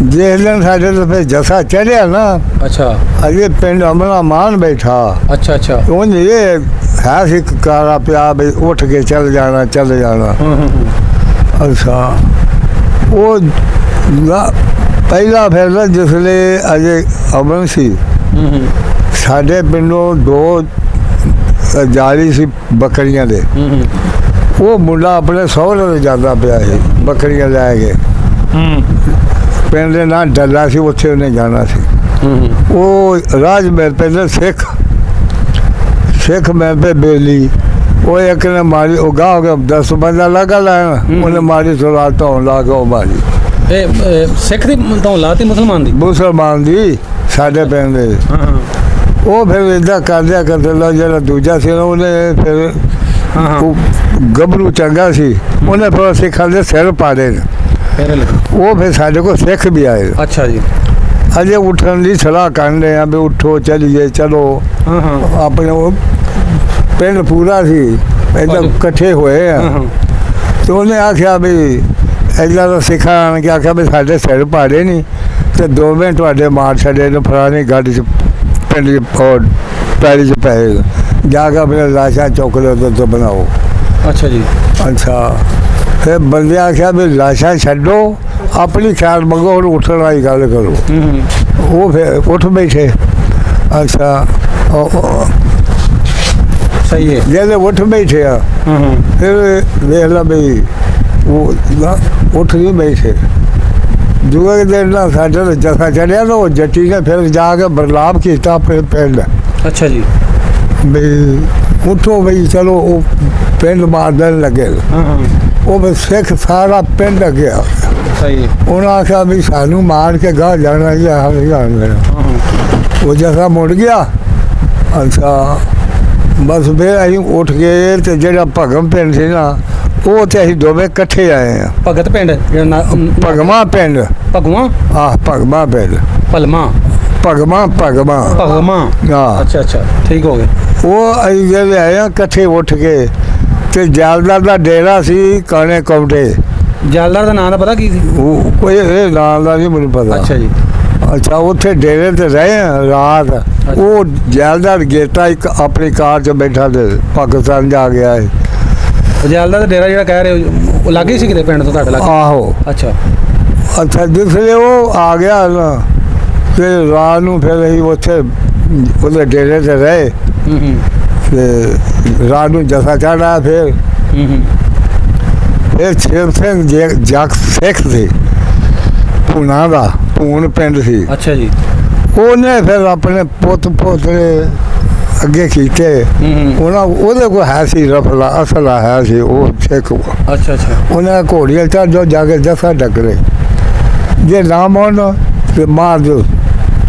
ਜਿਸ ਦਿਨ ਸਾਡੇ ਤੋਂ ਫਿਰ ਜਸਾ ਚੜਿਆ ਨਾ, ਅੱਛਾ, ਅਜੇ ਪਿੰਡ ਅਮਲਾ ਮਾਨ ਬੈਠਾ। ਅੱਛਾ ਅੱਛਾ। ਉਹਨੇ ਇਹ ਹੈ ਸੀ ਕਾਰਾ ਪਿਆ ਵੀ ਉੱਠ ਕੇ ਚੱਲ ਜਾਣਾ ਚੱਲ ਜਾਣਾ। ਅੱਛਾ, ਉਹ ਪਹਿਲਾ ਫਿਰ ਜਿਸਲੇ ਅਜੇ ਅਮਨ ਸੀ, ਸਾਡੇ ਪਿੰਡੋਂ 2 ਜਾਰੀ ਸੀ ਬੱਕਰੀਆਂ ਦੇ। ਉਹ ਮੁੰਡਾ ਆਪਣੇ ਸਹੁਰੇ ਦੇ ਜਾਂਦਾ ਪਿਆ ਸੀ ਬੱਕਰੀਆਂ ਲੈ ਕੇ। ਪਿੰਡ ਦੇ ਨਾਂ ਡੱਲਾ ਸੀ, ਉੱਥੇ ਉਹਨੇ ਜਾਣਾ ਸੀ। ਉਹ ਰਾਜ ਮਹਿਲ ਪਹਿਲੇ ਸਿੱਖ ਮਹਿਲ ਪੇ ਬੇਲੀ। ਉਹ ਇੱਕ ਨੇ ਮਾਰੀ, ਉਹ ਗਾਹ ਹੋ ਗਿਆ 10 ਬੰਦਾ ਲਗਾ ਲੈਣਾ, ਉਹਨੇ ਮਾਰੀ ਥੋੜਾ ਧੌਣ ਲਾ ਕੇ ਉਹ ਮਾਰੀ। ਸਿੱਖ ਦੀ ਧੌਣ ਲਾਤੀ? ਮੁਸਲਮਾਨ ਦੀ ਸਾਡੇ ਪਿੰਡ ਦੇ। ਉਹ ਫਿਰ ਇੱਦਾਂ ਕਰਦਿਆ ਕਰਦੇ ਜਿਹੜਾ ਦੂਜਾ ਸੀ ਨਾ, ਉਹਨੇ ਫਿਰ ਗੱਭਰੂ ਚੰਗਾ ਸੀ, ਉਹਨੇ ਫਿਰ ਸਿੱਖਾਂ ਦੇ ਸਿਰ ਪਾੜੇ ਨੇ। ਉਹ ਫਿਰ ਸਾਡੇ ਕੋਲ ਸਿੱਖ ਵੀ ਆਏ। ਅੱਛਾ ਜੀ। ਅਜੇ ਉੱਠਣ ਦੀ ਸਲਾਹ ਕਰਦੇ ਆ ਵੀ ਉੱਠੋ ਚੱਲੀਏ ਚਲੋ। ਆਪਣੇ ਉਹ ਪਿੰਡ ਪੂਰਾ ਸੀ ਇੱਦਾਂ ਇਕੱਠੇ ਹੋਏ ਆ। ਤੇ ਉਹਨੇ ਆਖਿਆ ਵੀ ਇੱਦਾਂ ਦਾ ਸਿੱਖਾਂ ਆਣ ਕੇ ਆਖਿਆ ਵੀ ਸਾਡੇ ਸਿਰ ਪਾੜੇ ਨਹੀਂ, ਤੇ 2 ਮਿੰਟ ਤੁਹਾਡੇ ਮਾਰ ਛੱਡੇ ਨੇ ਫਲਾਣੀ ਗੱਡੀ 'ਚ ਪਿੰਡ 'ਚ ਪੈਰੀ 'ਚ ਪਏ, ਜਾ ਕੇ ਆਪਣੇ ਲਾਸ਼ਾਂ ਚੁੱਕ ਲਿਓ ਤੇ ਬਣਾਓ। ਅੱਛਾ ਜੀ। ਅੱਛਾ, ਫਿਰ ਬੰਦੇ ਆਖਿਆ ਵੀ ਲਾਸ਼ਾਂ ਛੱਡੋ, ਆਪਣੀ ਖਿਆਲ ਮੰਗੋ, ਹੁਣ ਉੱਠਣ ਵਾਲੀ ਗੱਲ ਕਰੋ। ਉਹ ਫਿਰ ਉੱਠ ਬੈਠੇ। ਅੱਛਾ, ਸਹੀ ਹੈ। ਜਿਹੜੇ ਉੱਠ ਬੈਠੇ ਆ, ਫਿਰ ਵੇਖ ਲਾ ਬਈ ਉਹ ਉੱਠ ਨਹੀਂ ਬੈਠੇ। ਦੂਏ ਦਿਨ ਨਾ ਸਾਡੇ ਜਸਾ ਚੜਿਆ ਤਾਂ ਉਹ ਜੱਟੀ ਨੇ ਫਿਰ ਜਾ ਕੇ ਬਰਲਾਪ ਕੀਤਾ ਆਪਣੇ ਪਿੰਡ। ਅੱਛਾ ਜੀ। ਬਈ ਉੱਠੋ ਬਈ ਚਲੋ, ਉਹ ਪਿੰਡ ਮਾਰਨ ਲੱਗੇ। ਉਹ ਫਿਰ ਸਿੱਖ ਸਾਰਾ ਪਿੰਡ ਗਿਆ। ਸਹੀ। ਉਹਨਾਂ ਆਖਿਆ ਵੀ ਸਾਨੂੰ ਮਾਰ ਕੇ ਗਾਹ ਜਾਣਾ ਜੀ। ਉਹ ਜਸਾ ਮੁੜ ਗਿਆ। ਅੱਛਾ, ਬਸ ਫਿਰ ਅਸੀਂ ਉੱਠ ਗਏ ਤੇ ਜਿਹੜਾ ਭਗਮ ਪਿੰਡ ਸੀ ਨਾ, ਉਹ ਤੇ ਅਸੀਂ ਦੋਵੇਂ ਇਕੱਠੇ ਆਏ ਆ ਭਗਤ ਪਿੰਡ ਜਿਹੜਾ ਭਗਵਾਂ ਪਿੰਡ ਭਗਵਾਂ ਭਗਵਾਂ ਪਿੰਡ ਭਲਮਾ ਭਗਵਾਂ ਭਗਵਾਂ ਹਾਂ ਅੱਛਾ ਠੀਕ ਹੋ ਗਿਆ। ਉਹ ਅਸੀਂ ਜਿਹੜੇ ਆਏ ਆ ਇਕੱਠੇ ਉੱਠ ਕੇ ਤੇ ਜਲਦਾਰ ਦਾ ਡੇਰਾ ਸੀ ਕਾਣੇ ਕੌਂਟੇ। ਜਲਦਾਰ ਦਾ ਨਾਂ ਦਾ ਪਤਾ ਕੀ ਸੀ? ਉਹ ਕੋਈ ਇਹ ਨਾਂ ਦਾ ਨਹੀਂ ਮੈਨੂੰ ਪਤਾ। ਅੱਛਾ ਜੀ। ਅੱਛਾ ਉੱਥੇ ਡੇਰੇ ਤੇ ਰਹੇ ਆ ਰਾਤ। ਉਹ ਜਲਦਾਰ ਗੇਤਾ ਇੱਕ ਆਪਣੀ ਕਾਰ 'ਚ ਬੈਠਾ ਤੇ ਪਾਕਿਸਤਾਨ ਜਾ ਗਿਆ ਹੈ। ਜਲਦਾਰ ਦਾ ਡੇਰਾ ਜਿਹੜਾ ਕਹਿ ਰਹੇ ਹੋ ਉਹ ਲਾਗੇ ਸੀ ਕਿਤੇ ਪਿੰਡ ਤੋਂ ਤੁਹਾਡੇ ਲਾਗੇ? ਆਹੋ। ਅੱਛਾ ਜਿਸਲੇ ਉਹ ਆ ਗਿਆ ਨਾ ਤੇ ਰਾਤ ਨੂੰ ਫਿਰ ਅਸੀਂ ਉੱਥੇ ਉਹਦੇ ਡੇਰੇ ਤੇ ਰਹੇ ਤੇ ਰਾਤ ਨੂੰ ਜੱਥਾ ਚੜ੍ਹਾ ਫਿਰ ਸ਼ੇਰ ਸਿੰਘ ਜੱਗ ਸਿੱਖ ਸੀ ਪੂਨਾ ਦਾ ਪੂਨ ਪਿੰਡ ਸੀ। ਅੱਛਾ ਜੀ। ਉਹਨੇ ਫਿਰ ਆਪਣੇ ਪੁੱਤ ਪੋਤਰੇ ਅੱਗੇ ਕੀਤੇ। ਉਹਦੇ ਕੋਲ ਹੈ ਸੀ ਰਫਲਾ ਅਸਲਾ ਹੈ ਸੀ ਉਹ ਸਿੱਖ। ਅੱਛਾ ਉਹਨਾਂ ਘੋੜੀਆਂ ਚੜ੍ਹ ਜੋ ਜਾ ਕੇ ਜੱਥਾ ਟੱਕਰੇ ਜੇ ਨਾ ਮੰਨ ਤੇ ਮਾਰ ਦਿਓ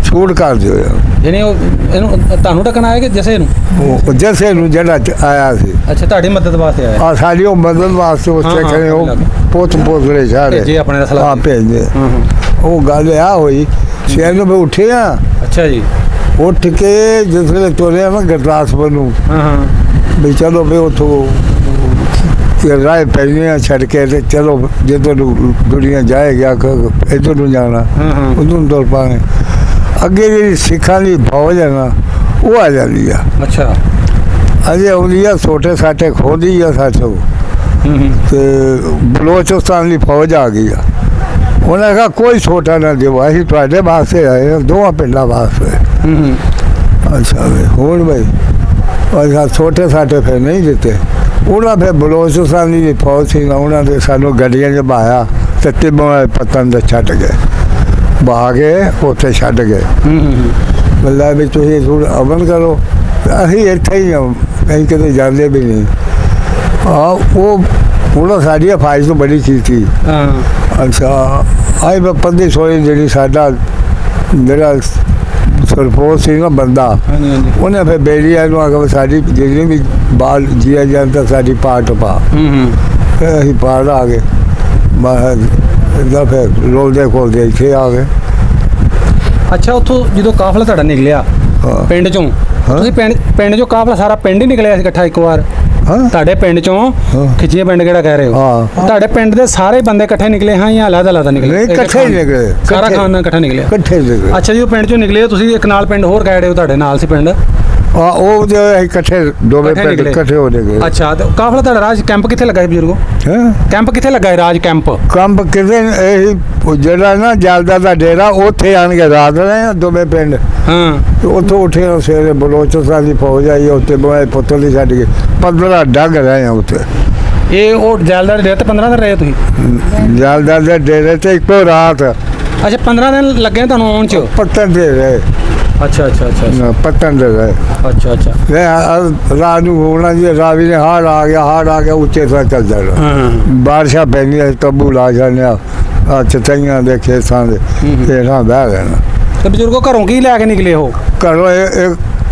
ਛੂਟ ਕਰ ਦਿਓ। ਜਿਹਨੇ ਉਹ ਇਹਨੂੰ ਤੁਹਾਨੂੰ ਟੱਕਣ ਆਇਆ ਕਿ ਜਸੇ ਨੂੰ? ਉਹ ਜਸੇ ਨੂੰ ਜਿਹੜਾ ਆਇਆ ਸੀ। ਅੱਛਾ ਤੁਹਾਡੀ ਮਦਦ ਵਾਸਤੇ ਆਇਆ? ਆ ਸਾਡੀ ਉਹ ਮਦਦ ਵਾਸਤੇ ਉੱਥੇ ਖੜੇ ਉਹ ਪੁੱਤ ਪੋਤਰੇ ਸਾਰੇ ਭੇਜੇ ਆਪਣੇ ਦਾ ਸਲਾਹ ਭੇਜੇ। ਉਹ ਗੱਲ ਆ ਹੋਈ ਸ਼ਹਿਰ ਨੂੰ ਮੈਂ ਉੱਠੇ ਆ। ਅੱਛਾ ਜੀ। ਉੱਠ ਕੇ ਜਿਸ ਵੇਲੇ ਤੁਰਿਆ ਨਾ ਗੁਰਦਾਸਪੁਰ ਨੂੰ ਵੀ ਚਲੋ ਵੀ ਉੱਥੋਂ ਰਾਹ ਪੈਣੀਆਂ ਛੱਡ ਕੇ ਤੇ ਚਲੋ ਜਿੱਧਰ ਨੂੰ ਦੁਨੀਆ ਜਾਏਗੀ ਇੱਧਰ ਨੂੰ ਜਾਣਾ ਉਧਰ ਨੂੰ ਤੁਰ ਪਾਂਗੇ। ਅੱਗੇ ਜਿਹੜੀ ਸਿੱਖਾਂ ਦੀ ਫੌਜ ਹੈ ਨਾ ਉਹ ਆ ਜਾਂਦੀ ਆ। ਅੱਛਾ ਅਜੇ ਆਉਂਦੀ ਆ ਛੋਟੇ ਸਾਟੇ ਖੋਦੀ ਆ ਸਾਥੋਂ ਤੇ ਬਲੋਚਿਸਤਾਨ ਦੀ ਫੌਜ ਆ ਗਈ ਆ। ਉਹਨਾਂ ਕਿਹਾ ਕੋਈ ਛੋਟਾ ਨਾ ਦਿਓ ਅਸੀਂ ਤੁਹਾਡੇ ਵਾਸਤੇ ਆਏ ਹਾਂ ਦੋਵਾਂ ਪਿੰਡਾਂ ਵਾਸਤੇ। ਅੱਛਾ ਵੀ ਹੁਣ ਬਈ ਅੱਛਾ ਛੋਟੇ ਸਾਟੇ ਫਿਰ ਨਹੀਂ ਦਿੱਤੇ। ਉਹਨਾਂ ਫਿਰ ਬਲੋਚਿਸਤਾਨ ਦੀ ਫੌਜ ਸੀ ਨਾ ਉਹਨਾਂ ਦੇ ਸਾਨੂੰ ਗੱਡੀਆਂ 'ਚ ਬਹਾਇਆ ਤੇ ਟਿੱਬੋਂ ਪਤਨ ਦੇ ਛੱਡ ਗਏ ਬਹਾ ਕੇ ਉੱਥੇ ਛੱਡ ਗਏ। ਮਤਲਬ ਵੀ ਤੁਸੀਂ ਥੋੜ੍ਹਾ ਅਮਨ ਕਰੋ ਅਸੀਂ ਇੱਥੇ ਹੀ ਹਾਂ ਅਸੀਂ ਕਿਤੇ ਜਾਂਦੇ ਵੀ ਨਹੀਂ। ਉਹ ਸਾਡੀ ਹਿਫਾਜ਼ਤ ਤੋਂ ਬੜੀ ਕੀਤੀ। ਅੱਛਾ ਆਈ ਮੈਂ 1500 ਜਿਹੜੀ ਸਾਡਾ ਜਿਹੜਾ ਸਰਪੋਜ਼ ਸੀ ਨਾ ਬੰਦਾ ਉਹਨੇ ਫਿਰ ਬੇੜੀਆਂ ਨੂੰ ਆਖਿਆ ਸਾਡੀ ਜਿਹੜੀ ਵੀ ਬਾਲ ਜੀਆ ਜਾਂਦਾ ਸਾਡੀ ਪਾਟ ਪਾ। ਫਿਰ ਅਸੀਂ ਪਾੜ ਆ ਗਏ ਫਿਰ ਰੋਲਦੇ ਖੋਲਦੇ ਇੱਥੇ ਆ ਗਏ। ਅੱਛਾ ਉੱਥੋਂ ਜਦੋਂ ਕਾਫਲਾ ਤੁਹਾਡਾ ਨਿਕਲਿਆ ਪਿੰਡ ਚੋਂ ਤੁਸੀਂ ਪਿੰਡ ਚੋਂ ਕਾਫਲਾ ਸਾਰਾ ਪਿੰਡ ਹੀ ਨਿਕਲਿਆ ਸੀ ਇਕੱਠਾ ਇੱਕ ਵਾਰ? ਤੁਹਾਡੇ ਪਿੰਡ ਚੋਂ ਖਿੱਚੀਆਂ ਪਿੰਡ ਕਿਹੜਾ ਕਹਿ ਰਹੇ ਹੋ? ਤੁਹਾਡੇ ਪਿੰਡ ਦੇ ਸਾਰੇ ਬੰਦੇ ਇਕੱਠੇ ਨਿਕਲੇ ਹਾਂ ਜਾਂ ਅਲੱਗ ਨਿਕਲੇ? ਇਕੱਠੇ ਹੀ ਨਿਕਲੇ ਸਾਰਾ ਖਾਨਦਾਨ ਇਕੱਠਾ ਨਿਕਲਿਆ? ਇਕੱਠੇ ਨਿਕਲੇ। ਅੱਛਾ ਜਦੋਂ ਪਿੰਡ ਚੋਂ ਨਿਕਲੇ ਤੁਸੀਂ ਇੱਕ ਨਾਲ ਪਿੰਡ ਹੋਰ ਕਹਿ ਰਹੇ ਹੋ ਤੁਹਾਡੇ ਨਾਲ ਸੀ ਪਿੰਡ? ਉਹ ਜੋ ਇਕੱਠੇ ਦੋਵੇਂ ਪਿੰਡ ਇਕੱਠੇ ਹੋ ਗਏ। ਅੱਛਾ ਤੇ ਕਾਫਲਾ ਤੁਹਾਡਾ ਰਾਜ ਕੈਂਪ ਕਿੱਥੇ ਲੱਗਾ ਸੀ ਬਜ਼ੁਰਗੋ? ਕੈਂਪ ਕਿੱਥੇ ਲੱਗਾ ਹੈ ਰਾਜ ਕੈਂਪ? ਕਿਤੇ ਇਹ ਜਿਹੜਾ ਨਾ ਜਲਦਾ ਦਾ ਡੇਰਾ ਉੱਥੇ ਆਣ ਕੇ ਰਾਤ ਰਹੇ ਦੋਵੇਂ ਪਿੰਡ। ਉੱਥੋਂ ਉੱਠੇ ਸਵੇਰੇ ਬਲੋਚਿਸਤਾਨ ਦੀ ਫੌਜ ਆਈ ਉੱਥੇ ਬੋਏ ਪੁੱਤਰ ਦੀ ਛੱਡ ਕੇ 15 ਡੱਗ ਰਹੇ ਆ ਉੱਥੇ। ਇਹ ਉਹ ਜਲਦਾਰ ਦੇ ਡੇਰੇ ਤੇ 15 ਦਿਨ ਰਹੇ ਤੁਸੀਂ? ਜਲਦਾਰ ਦੇ ਡੇਰੇ ਤੇ ਇੱਕੋ ਰਾਤ। ਅੱਛਾ 15 ਦਿਨ ਲੱਗੇ ਤੁਹਾਨੂੰ ਆਉਣ ਚ? ਪੱਤਨ ਦੇ ਰਹੇ। ਅੱਛਾ ਪੱਤਨ ਦੇ ਰਹੇ। ਅੱਛਾ ਰਾਤ ਨੂੰ ਹੋਣਾ ਜੀ ਰਾਵੀ ਨੇ ਹਾੜ ਆ ਗਿਆ ਉੱਚੇ ਤੋਂ ਚੱਲ ਜਾਣਾ। ਬਾਰਿਸ਼ਾਂ ਪੈਂਦੀਆਂ ਤੰਬੂ ਲਾ ਜਾਂਦੇ ਆ ਚਟਾਈਆਂ ਦੇ ਖੇਤਾਂ ਦੇ ਹੇਠਾਂ ਬਹਿ ਰਹਿਣਾ। ਤੇ ਬਜ਼ੁਰਗੋ ਘਰੋਂ ਕੀ ਲੈ ਕੇ ਨਿਕਲੇ ਹੋ? ਘਰੋਂ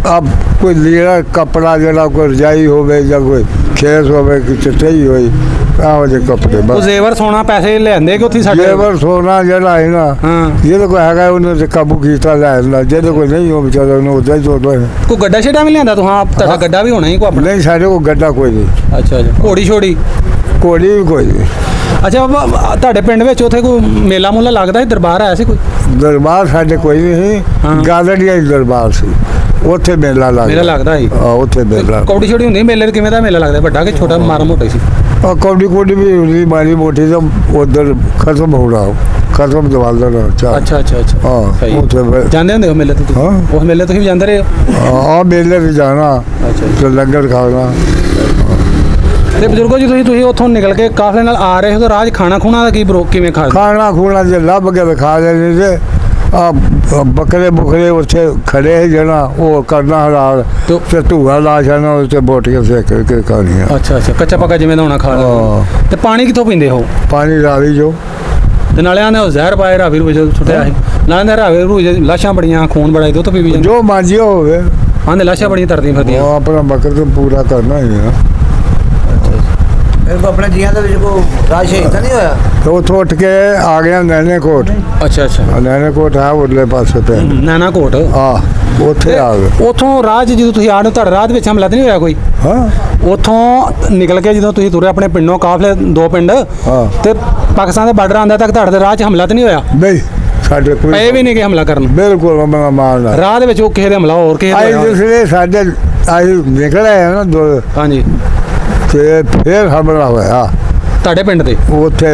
ਆਪ ਕੋਈ ਲੀੜਾ ਕੱਪੜਾ ਜਿਹੜਾ ਕੋਈ ਰਜਾਈ ਹੋਵੇ ਜਾਂ ਕੋਈ ਖੇਸ ਹੋਵੇ ਕਿ ਚਟਾਈ ਹੋਈ ਆਹੋ ਜਿਹੇ ਕੱਪੜੇ ਬਸ। ਜ਼ੇਵਰ ਸੋਨਾ ਪੈਸੇ ਲਿਆਂਦੇ ਕਿ ਉੱਥੇ ਸਾਡੇ? ਜ਼ੇਵਰ ਸੋਨਾ ਜਿਹੜਾ ਹੈ ਨਾ ਜਿਹਦੇ ਕੋਲ ਹੈਗਾ ਉਹਨੇ ਤੇ ਕਾਬੂ ਕੀਤਾ ਲੈ ਜਾਂਦਾ ਜਿਹਦੇ ਕੋਲ ਨਹੀਂ ਉਹ ਵਿਚਾਰਾ ਉਹਨੂੰ ਉੱਦਾਂ ਹੀ ਛੋੜਦਾ। ਕੋਈ ਗੱਡਾ ਛੇੜਾ ਵੀ ਲਿਆਂਦਾ ਤੂੰ? ਹਾਂ ਤੁਹਾਡਾ ਗੱਡਾ ਵੀ ਹੋਣਾ ਹੀ ਕੋਈ ਆਪਣਾ? ਨਹੀਂ ਸਾਡੇ ਕੋਲ ਗੱਡਾ ਕੋਈ ਨਹੀਂ। ਅੱਛਾ ਘੋੜੀ ਛੋੜੀ? ਘੋੜੀ ਵੀ ਕੋਈ ਨਹੀਂ। ਅੱਛਾ ਤੁਹਾਡੇ ਪਿੰਡ ਵਿੱਚ ਉੱਥੇ ਕੋਈ ਮੇਲਾ ਮੂਲਾ ਲੱਗਦਾ ਸੀ? ਦਰਬਾਰ ਆਇਆ ਸੀ ਕੋਈ? ਦਰਬਾਰ ਸਾਡੇ ਕੋਈ ਨਹੀਂ ਸੀ। ਗਾਲੜੀਆ ਦਰਬਾਰ ਸੀ ਉੱਥੇ ਮੇਲਾ ਲੱਗਦਾ ਸੀ। ਉੱਥੇ ਮੇਲਾ ਕੌਡੀ ਛੋੜੀ ਹੁੰਦੀ ਮੇਲੇ ਕਿਵੇਂ ਦਾ ਮੇਲਾ ਲੱਗਦਾ? ਵੱਡਾ ਕਿ ਛੋਟਾ ਮਾਰਾ ਮੋਟਾ ਸੀ? ਕੌਡੀ ਵੀ ਹੁੰਦੀ ਮਾੜੀ ਮੋਟੀ ਤਾਂ ਉਧਰ ਖਤਮ ਹੋਣਾ ਖਤਮ ਦਵਾ ਦੇਣਾ। ਅੱਛਾ ਉੱਥੇ ਜਾਂਦੇ ਹੁੰਦੇ ਹੋ ਮੇਲੇ ਤੇ? ਉਸ ਮੇਲੇ ਤੁਸੀਂ ਵੀ ਜਾਂਦੇ ਰਹੇ ਹੋ? ਮੇਲੇ ਤੇ ਜਾਣਾ ਤੇ ਲੰਗਰ ਖਾਣਾ। ਤੇ ਬਜ਼ੁਰਗੋ ਜੀ ਤੁਸੀਂ ਉੱਥੋਂ ਨਿਕਲ ਕੇ ਕਾਫਲੇ ਨਾਲ ਆ ਰਹੇ ਹੋ ਤਾਂ ਰਾਜ ਖਾਣਾ ਖੂਣਾ ਦਾ ਕੀ ਕਿਵੇਂ ਖਾਣਾ ਖੂਣਾ ਜੇ ਲੱਭ ਕੇ ਤਾਂ ਖਾ ਲੈਂਦੇ ਤੇ ਬੱਕਰੇ ਬੁਕਰੇ ਉੱਥੇ ਖੜੇ ਜਿਹੜਾ ਉਹ ਕਰਨਾ ਹਲਾਲ ਤੇ ਧੂਆ ਲਾ ਜਾਣਾ ਉੱਤੇ ਬੋਟੀਆਂ ਸੇਕ ਕੇ ਖਾਣੀਆਂ। ਅੱਛਾ ਕੱਚਾ ਪੱਕਾ ਜਿਵੇਂ ਦਾ ਹੋਣਾ ਖਾ ਲਿਆ। ਤੇ ਪਾਣੀ ਕਿੱਥੋਂ ਪੀਂਦੇ ਹੋ? ਪਾਣੀ ਰਾਵੀ ਜੋ। ਤੇ ਨਾਲੇ ਆਂਦੇ ਜ਼ਹਿਰ ਪਾਏ ਰਾਵੀ ਰੂ ਜਦੋਂ ਛੁੱਟਿਆ ਸੀ ਨਾਲੇ ਰਾਵੀ ਰੂ ਲਾਸ਼ਾਂ ਬੜੀਆਂ ਖੂਨ ਬੜਾ ਦੁੱਧ ਪੀ ਵੀ ਜੋ ਮਾਂਜੀ ਹੋਵੇ ਆਂਦੇ ਲਾਸ਼ਾਂ ਬੜੀਆਂ ਤਰਦੀਆਂ ਫਿਰਦੀਆਂ। ਆਪਣਾ ਬੱਕਰ ਤੋਂ ਪੂਰਾ ਕਰਨਾ ਹੀ ਆ। ਮੇਰੇ ਕੋ ਆਪਣੇ ਜੀਆਂ ਦੇ ਵਿੱਚ ਕੋਈ ਰਾਜ ਸ਼ਹੀਦ ਤਾਂ ਨਹੀਂ ਹੋਇਆ? ਤੇ ਉੱਥੋਂ ਉੱਠ ਕੇ ਆ ਗਿਆ ਨੈਣੇ ਕੋਟ। ਅੱਛਾ ਨੈਣੇ ਕੋਟ ਹੈ ਉਰਲੇ ਪਾਸੇ ਤੇ ਨੈਣਾ ਕੋਟ। ਉੱਥੇ ਆ ਗਏ। ਉੱਥੋਂ ਰਾਹ 'ਚ ਜਦੋਂ ਤੁਸੀਂ ਆਏ ਤੁਹਾਡੇ ਰਾਹ ਦੇ ਵਿੱਚ ਹਮਲਾ ਤਾਂ ਨਹੀਂ ਹੋਇਆ ਕੋਈ? ਹਾਂ ਉੱਥੋਂ ਨਿਕਲ ਕੇ ਜਦੋਂ ਤੁਸੀਂ ਤੁਰੇ ਆਪਣੇ ਪਿੰਡੋਂ ਕਾਫਲੇ 2 ਪਿੰਡ ਹਾਂ। ਤੇ ਪਾਕਿਸਤਾਨ ਦੇ ਬਾਰਡਰ ਆਂਦਾ ਤੱਕ ਤੁਹਾਡੇ ਦੇ ਰਾਹ 'ਚ ਹਮਲਾ ਤਾਂ ਨਹੀਂ ਹੋਇਆ? ਨਹੀਂ ਸਾਡੇ ਕੋਈ ਪਏ ਵੀ ਨਹੀਂ ਕਿ ਹਮਲਾ ਕਰਨ? ਬਿਲਕੁਲ ਮਾਰਨਾ ਰਾਹ ਦੇ ਵਿੱਚ ਉਹ ਕਿਸੇ ਦੇ ਹਮਲਾ ਹੋਰ ਕਿਸੇ ਆਈ ਦੇ ਹੋਇਆ? ਜਿਸਲੇ ਸਾਡੇ ਆਈ ਨਿਕਲ ਆਏ ਨਾ ਦੋ ਹਾਂਜੀ ਤੇ ਫਿਰ ਹਮਲਾ ਹੋਇਆ ਤੁਹਾਡੇ ਪਿੰਡ ਤੇ? ਉੱਥੇ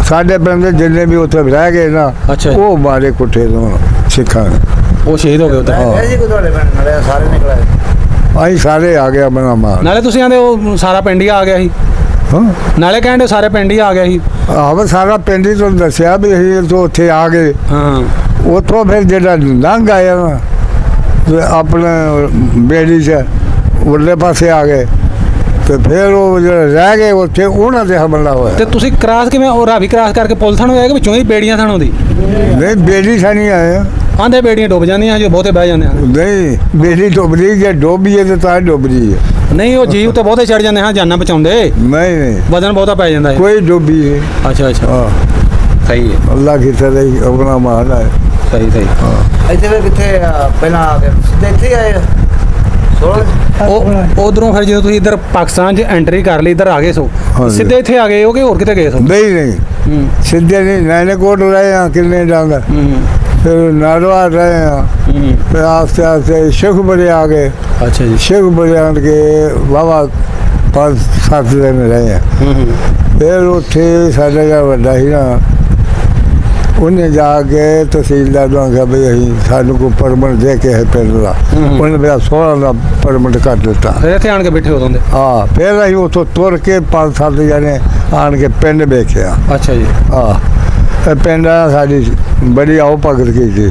ਸਾਡੇ ਪਿੰਡ ਦੇ ਜਿੰਨੇ ਵੀ ਉੱਥੇ ਰਹਿ ਗਏ ਨਾ ਅੱਛਾ ਜੀ। ਉਹ ਮਾਰੇ ਕੁੱਟੇ ਤੋਂ ਸਿੱਖਾਂ ਨੇ। ਉਹ ਸ਼ਹੀਦ ਹੋ ਗਏ ਉੱਧਰ। ਹੈ ਜੀ ਕੋਈ ਤੁਹਾਡੇ ਪਿੰਡ ਨਾਲੇ ਸਾਰੇ ਨਿਕਲੇ? ਅਸੀਂ ਸਾਰੇ ਆ ਗਏ ਆਪਣਾ ਮਾਰ। ਨਾਲੇ ਤੁਸੀਂ ਆਂਦੇ ਉਹ ਸਾਰਾ ਪਿੰਡ ਹੀ ਆ ਗਿਆ ਸੀ, ਹਾਂ ਨਾਲੇ ਕਹਿੰਦੇ ਸਾਰੇ ਪਿੰਡ ਹੀ ਆ ਗਿਆ ਸੀ। ਆਹ ਸਾਰਾ ਪਿੰਡ ਹੀ ਤੁਹਾਨੂੰ ਦੱਸਿਆ ਵੀ ਅਸੀਂ ਤੋਂ ਉੱਥੇ ਆ ਗਏ। ਹਾਂ ਉੱਥੋਂ ਫਿਰ ਜਿਹੜਾ ਲੰਘ ਆਇਆ ਨਾ ਤੇ ਆਪਣੇ ਬੇੜੀ 'ਚ ਉਰਲੇ ਪਾਸੇ ਆ ਗਏ ਤੇ ਫਿਰ ਉਹ ਜਿਹੜੇ ਰਹਿ ਗਏ ਉੱਥੇ ਉਹਨਾਂ ਤੇ ਹਮਲਾ ਹੋਇਆ। ਤੇ ਤੁਸੀਂ ਕ੍ਰਾਸ ਕਿਵੇਂ ਉਹ ਰਾਵੀ ਕ੍ਰਾਸ ਕਰਕੇ ਪੁਲ ਥਾਣੋਂ ਆਏ ਕਿ ਵਿੱਚੋਂ ਹੀ ਬੇੜੀਆਂ ਥਾਣੋਂ ਦੀ? ਨਹੀਂ ਬੇੜੀ ਸਾਨੀ ਆਏ ਆ। ਆਂਦੇ ਬੇੜੀਆਂ ਡੁੱਬ ਜਾਂਦੀਆਂ ਜੋ ਬਹੁਤੇ ਬਹਿ ਜਾਂਦੇ ਹਨ। ਨਹੀਂ ਬੇੜੀ ਡੁੱਬਦੀ ਜੇ ਡੁੱਬੀ ਹੈ ਤੇ ਤਾਂ ਡੁੱਬਦੀ ਹੈ। ਨਹੀਂ ਉਹ ਜੀਵ ਤੇ ਬਹੁਤੇ ਚੜ ਜਾਂਦੇ ਹਾਂ ਜਾਨਾਂ ਬਚਾਉਂਦੇ, ਨਹੀਂ ਨਹੀਂ ਵਜ਼ਨ ਬਹੁਤਾ ਪੈ ਜਾਂਦਾ ਹੈ। ਕੋਈ ਡੁੱਬੀ ਹੈ। ਅੱਛਾ ਹਾਂ ਸਹੀ ਹੈ, ਅੱਲਾ ਕੀ ਤਰ੍ਹਾਂ ਹੀ ਆਪਣਾ ਮਾਰਨਾ ਹੈ। ਸਹੀ ਇੱਥੇ ਫਿਰ ਕਿੱਥੇ ਪਹਿਲਾਂ ਆ ਗਏ ਸਿੱਧੇ ਇੱਥੇ ਹੀ ਆਏ? ਉਹ ਉਧਰੋਂ ਫਿਰ ਜਦੋਂ ਤੁਸੀਂ ਇੱਧਰ ਪਾਕਿਸਤਾਨ 'ਚ ਐਂਟਰੀ ਕਰ ਲਈ, ਇੱਧਰ ਆ ਗਏ ਸੋ ਹਾਂਜੀ। ਸਿੱਧੇ ਇੱਥੇ ਆ ਗਏ ਹੋ ਕਿ ਹੋਰ ਕਿਤੇ ਗਏ ਸੋ? ਨਹੀਂ ਨਹੀਂ ਹੂੰ ਸਿੱਧੇ ਨਹੀਂ ਨੈਣੇ ਕੋਟ ਰਹੇ ਆ ਕਿੰਨੇ ਡਾਂਗਾ ਹੂੰ ਫਿਰ ਨਾਰਵਾ ਰਹੇ ਆ ਹੂੰ। ਫਿਰ ਆਸਤੇ ਆਸਤੇ ਸ਼ੇਖ ਬੜੇ ਆ ਗਏ। ਅੱਛਾ ਜੀ। ਸ਼ੇਖ ਬੜੇ ਆਣ ਕੇ ਵਾਵਾ 5-7 ਦਿਨ ਰਹੇ ਆ। ਹੂੰ ਫਿਰ ਉੱਥੇ ਸਾਡੇ ਦਾ ਵੱਡਾ ਸੀ ਨਾ ਉਹਨੇ ਜਾ ਕੇ ਤਹਿਸੀਲਦਾਰ ਨੂੰ ਆਖਿਆ ਵੀ ਅਸੀਂ ਸਾਨੂੰ ਕੋਈ ਪਰਮਿਟ ਦੇ ਕੇ ਹੈ ਪਿੰਡ ਦਾ। ਉਹਨੇ ਮੇਰਾ 16 ਦਾ ਪਰਮਿਟ ਕਰ ਦਿੱਤਾ। ਫਿਰ ਇੱਥੇ ਆਣ ਕੇ ਬੈਠੇ ਉਦੋਂ ਦੇ? ਹਾਂ ਫਿਰ ਅਸੀਂ ਉੱਥੋਂ ਤੁਰ ਕੇ 5-7 ਜਣੇ ਆਣ ਕੇ ਪਿੰਡ ਵੇਖਿਆ। ਅੱਛਾ ਜੀ। ਇਹ ਪਿੰਡ ਆ ਸਾਡੀ ਬੜੀ ਆਓ ਭਗਤ ਕੀਤੀ।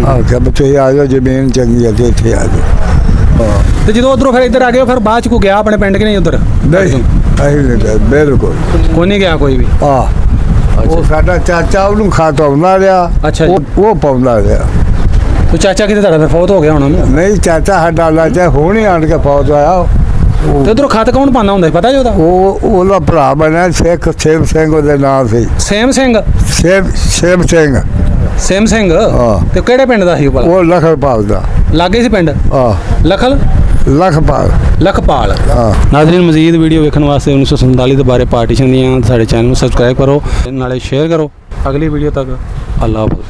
ਆਖਿਆ ਵੀ ਤੁਸੀਂ ਆ ਜਾਓ ਜ਼ਮੀਨ ਚੰਗੀ ਹੈ ਤੇ ਇੱਥੇ ਆ ਜਾਓ। ਤੇ ਜਦੋਂ ਉਧਰੋਂ ਫਿਰ ਇੱਧਰ ਆ ਗਏ ਫਿਰ ਬਾਅਦ 'ਚ ਕੋਈ ਗਿਆ ਆਪਣੇ ਪਿੰਡ ਕਿ ਨਹੀਂ ਉੱਧਰ? ਨਹੀਂ ਅਸੀਂ ਨਹੀਂ ਗਏ ਬਿਲਕੁਲ। ਕੋਈ ਨਹੀਂ ਗਿਆ ਕੋਈ ਵੀ? ਉਹ ਸਾਡਾ ਚਾਚਾ ਉਹਨੂੰ ਖਾਤਾ ਆਉਂਦਾ ਰਿਹਾ। ਅੱਛਾ ਜੀ। ਉਹ ਪਾਉਂਦਾ ਰਿਹਾ। ਉਹ ਚਾਚਾ ਕਿਤੇ ਤੁਹਾਡਾ ਫਿਰ ਫੌਤ ਹੋ ਗਿਆ ਹੋਣਾ ਨਾ? ਨਹੀਂ ਚਾਚਾ ਸਾਡਾ ਅੱਲਾ ਚਾਹੇ ਹੁਣ ਹੀ ਆਣ ਕੇ ਫੌਜ ਆਇਆ। ਤੇ ਉਧਰੋਂ ਖਤ ਕੌਣ ਪਾਉਂਦਾ ਹੁੰਦਾ ਸੀ, ਪਤਾ ਜੀ ਉਹਦਾ? ਉਹਦਾ ਭਰਾ ਬਣਿਆ ਸਿੱਖ ਸੇਮ ਸਿੰਘ ਉਹਦੇ ਨਾਂ ਸੀ। ਸੇਮ ਸਿੰਘ? ਸੇਮ ਸਿੰਘ। ਸੇਮ ਸਿੰਘ? ਹਾਂ। ਤੇ ਕਿਹੜੇ ਪਿੰਡ ਦਾ ਸੀ ਉਹ ਭਲਾ? ਉਹ ਲਖਪਾਲ ਦਾ। ਲਾਗੇ ਸੀ ਪਿੰਡ ਲਖਪਾਲ? ਲਖਪਾਲ। ਹਾਂ। ਨਾਜ਼ਰੀਨ ਮਜ਼ੀਦ ਵੀਡੀਓ ਵੇਖਣ ਵਾਸਤੇ 1947 ਦੇ ਬਾਰੇ ਪਾਰਟੀਸ਼ਨ ਦੀਆਂ ਸਾਡੇ ਚੈਨਲ ਨੂੰ ਸਬਸਕ੍ਰਾਈਬ ਕਰੋ, ਨਾਲੇ ਸ਼ੇਅਰ ਕਰੋ। ਅਗਲੀ ਵੀਡੀਓ ਤੱਕ ਅੱਲਾਹ ਹਾਫਿਜ਼।